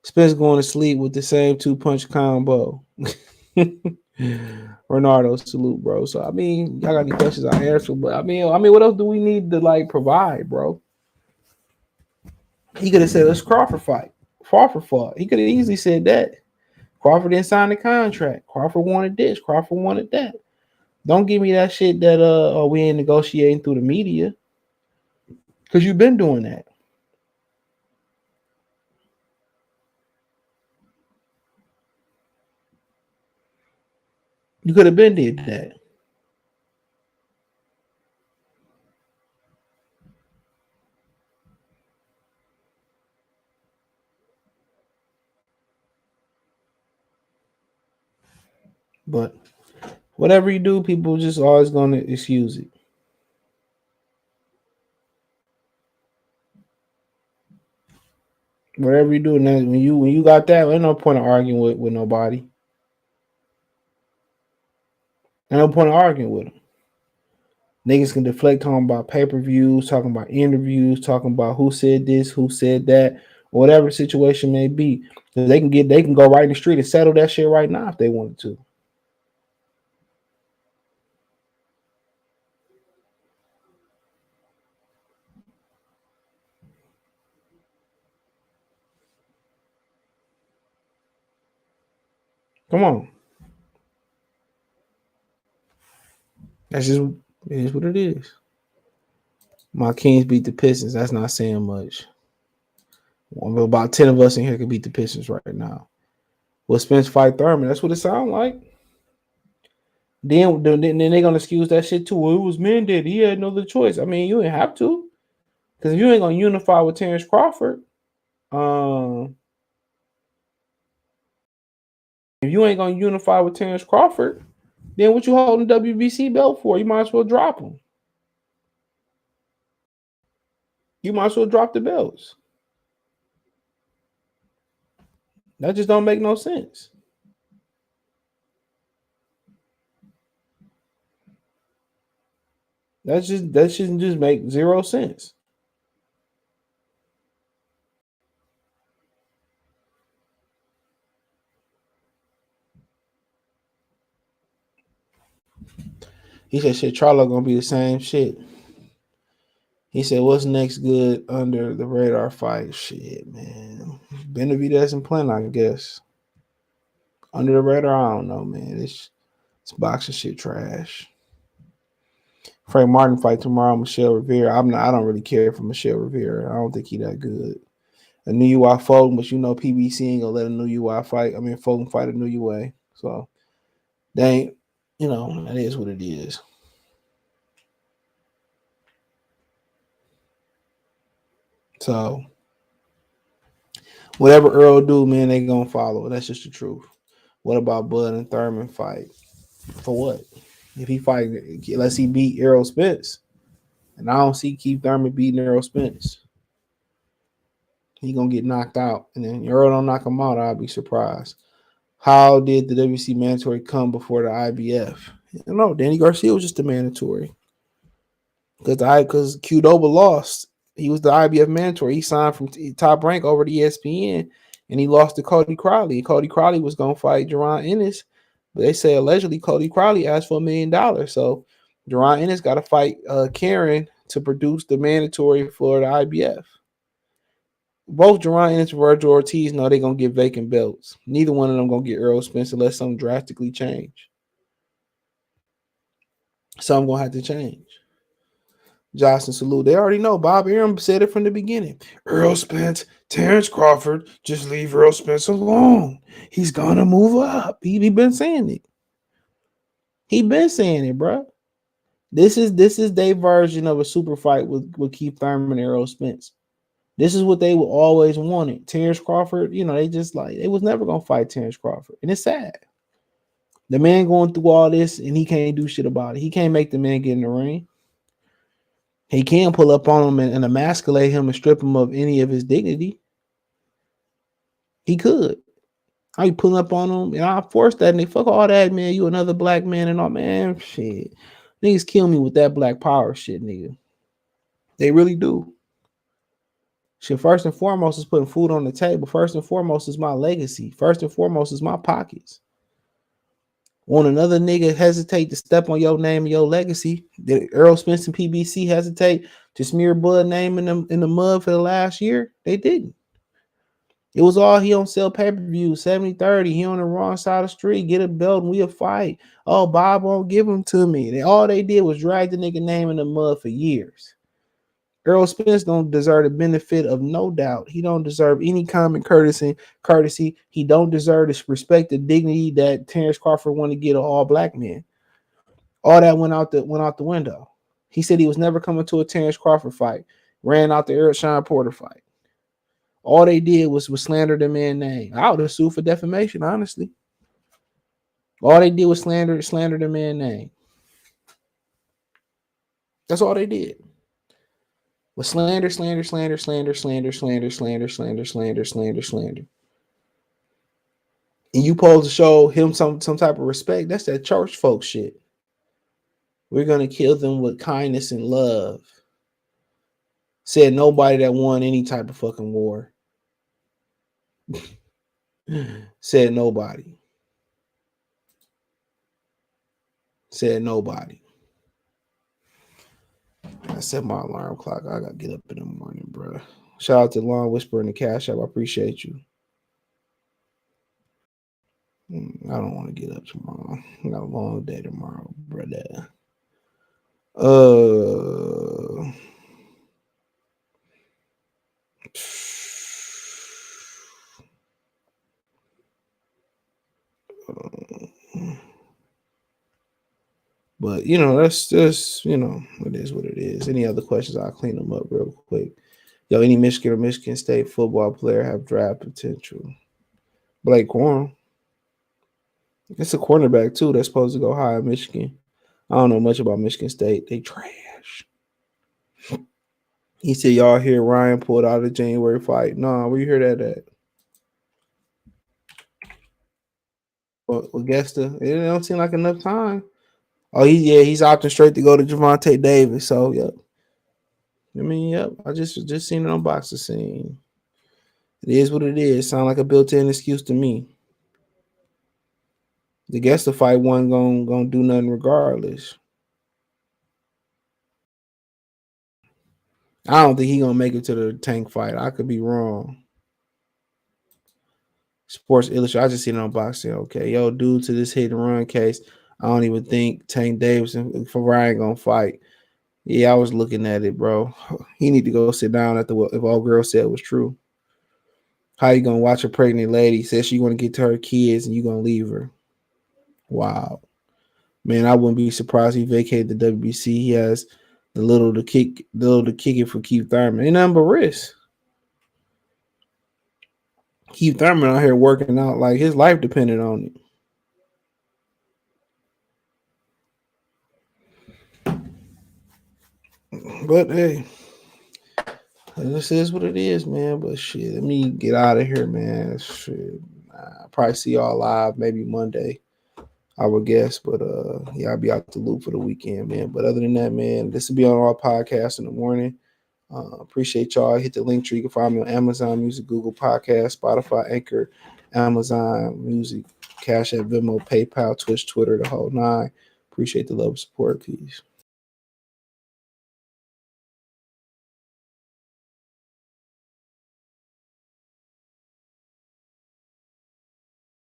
Spence going to sleep with the same 2-punch combo. Ronaldo, salute, bro. So I mean, y'all got any questions I answer, but I mean, what else do we need to like provide, bro? He could have said, let's Crawford fight. Crawford fought. He could have easily said that. Crawford didn't sign the contract. Crawford wanted this. Crawford wanted that. Don't give me that shit that we ain't negotiating through the media. Because you've been doing that. You could have been did that. But whatever you do, people just always gonna excuse it. Whatever you do, now when you got that, ain't no point of arguing with nobody. Ain't no point of arguing with them. Niggas can deflect talking about pay-per-views, talking about interviews, talking about who said this, who said that, or whatever the situation may be. They can go right in the street and settle that shit right now if they wanted to. Come on. That's just it is what it is. My Kings beat the Pistons. That's not saying much. About 10 of us in here can beat the Pistons right now. Will Spence fight Thurman? That's what it sounds like. Then they're gonna excuse that shit too. Well, it was mandated. He had no other choice. I mean, you didn't have to, because if you ain't gonna unify with Terence Crawford, then what you holding WBC belt for? You might as well drop him. You might as well drop the belts. That just don't make no sense. That shouldn't just make zero sense. He said shit, Charlo gonna be the same shit. He said, what's next good under the radar fight? Shit, man. Benavidez and Plant, I guess. Under the radar, I don't know, man. It's boxing shit trash. Frank Martin fight tomorrow, Michelle Rivera. I don't really care for Michelle Rivera. I don't think he that good. A new UI Fulton, but you know PBC ain't gonna let a new UI fight. I mean, Fulton fight a new UA. So they ain't, that is what it is. So whatever Earl do, man, they gonna follow. That's just the truth. What about Bud and Thurman fight? For what? If he fight, let's he beat Errol Spence. And I don't see Keith Thurman beating Errol Spence. He gonna get knocked out. And then Earl don't knock him out, I'll be surprised. How did the WC mandatory come before the IBF? No, Danny Garcia was just the mandatory. Because Qdoba lost. He was the IBF mandatory. He signed from Top Rank over to ESPN, and he lost to Cody Crowley. Cody Crowley was going to fight Jaron Ennis, but they say allegedly Cody Crowley asked for $1 million. So Jaron Ennis got to fight Karen to produce the mandatory for the IBF. Both Jaron Ennis and Virgil Ortiz know they're going to get vacant belts. Neither one of them going to get Errol Spence unless something drastically change. Something going to have to change. Johnson salute. They already know. Bob Arum said it from the beginning. Errol Spence, Terence Crawford, just leave Errol Spence alone. He's going to move up. He been saying it. He been saying it, bro. This is their version of a super fight with Keith Thurman and Errol Spence. This is what they would always wanted. Terence Crawford, they just like they was never gonna fight Terence Crawford. And it's sad. The man going through all this and he can't do shit about it. He can't make the man get in the ring. He can't pull up on him and emasculate him and strip him of any of his dignity. He could. I be pulling up on him and I force that nigga. Fuck all that, man. You another black man and all, man. Shit. Niggas kill me with that black power shit, nigga. They really do. Shit, first and foremost is putting food on the table. First and foremost is my legacy. First and foremost is my pockets. When another nigga hesitate to step on your name and your legacy, did Errol Spence and PBC hesitate to smear Bud name in the mud for the last year? They didn't. It was all he don't sell pay-per-view, 70-30. He on the wrong side of the street. Get a belt and we'll fight. Oh, Bob won't give him to me. All they did was drag the nigga name in the mud for years. Errol Spence don't deserve the benefit of no doubt. He don't deserve any common courtesy. He don't deserve the respect, the dignity that Terence Crawford wanted to get an all black man. All that went out the window. He said he was never coming to a Terence Crawford fight. Ran out the Eric Sean Porter fight. All they did was slander the man's name. I would have sued for defamation, honestly. All they did was slander the man's name. That's all they did. Was slander. And you supposed to show him some type of respect. That's that church folk shit. We're gonna kill them with kindness and love. Said nobody that won any type of fucking war. Said nobody. Said nobody. I set my alarm clock. I gotta get up in the morning, bro. Shout out to Long Whisper in the Cash App. I appreciate you. I don't want to get up tomorrow. I got a long day tomorrow, brother. But that's just it is what it is. Any other questions? I'll clean them up real quick. Yo, any Michigan or Michigan State football player have draft potential? Blake Corum. It's a cornerback too that's supposed to go high in Michigan. I don't know much about Michigan State. They trash. He said, y'all hear Ryan pulled out of the January fight. No, where you hear that at? With Gesta. It don't seem like enough time. Oh, he's opting straight to go to Javonte Davis. So, yep. I just seen it on Boxer Scene. It is what it is. Sound like a built-in excuse to me. The Gesta fight wasn't gonna do nothing regardless. I don't think he's gonna make it to the Tank fight. I could be wrong. Sports Illustrated. I just seen it on Boxing. Okay, yo, due to this hit and run case, I don't even think Tank Davis and Ryan gonna fight. Yeah, I was looking at it, bro. He need to go sit down if all girl said was true. How you gonna watch a pregnant lady say she want to get to her kids and you gonna leave her? Wow, man, I wouldn't be surprised if he vacated the WBC. He has the little to kick it for Keith Thurman. Ain't nothing but risk. Keith Thurman out here working out like his life depended on it. But hey, this is what it is, man. But shit, let me get out of here, man. Shit, I'll probably see y'all live maybe Monday, I would guess. But yeah, I'll be out the loop for the weekend, man. But other than that, man, this will be on our podcast in the morning. Appreciate y'all. Hit the link tree. You can find me on Amazon Music, Google Podcast, Spotify, Anchor, Amazon Music, Cash App, Venmo, PayPal, Twitch, Twitter, the whole nine. Appreciate the love and support. Peace.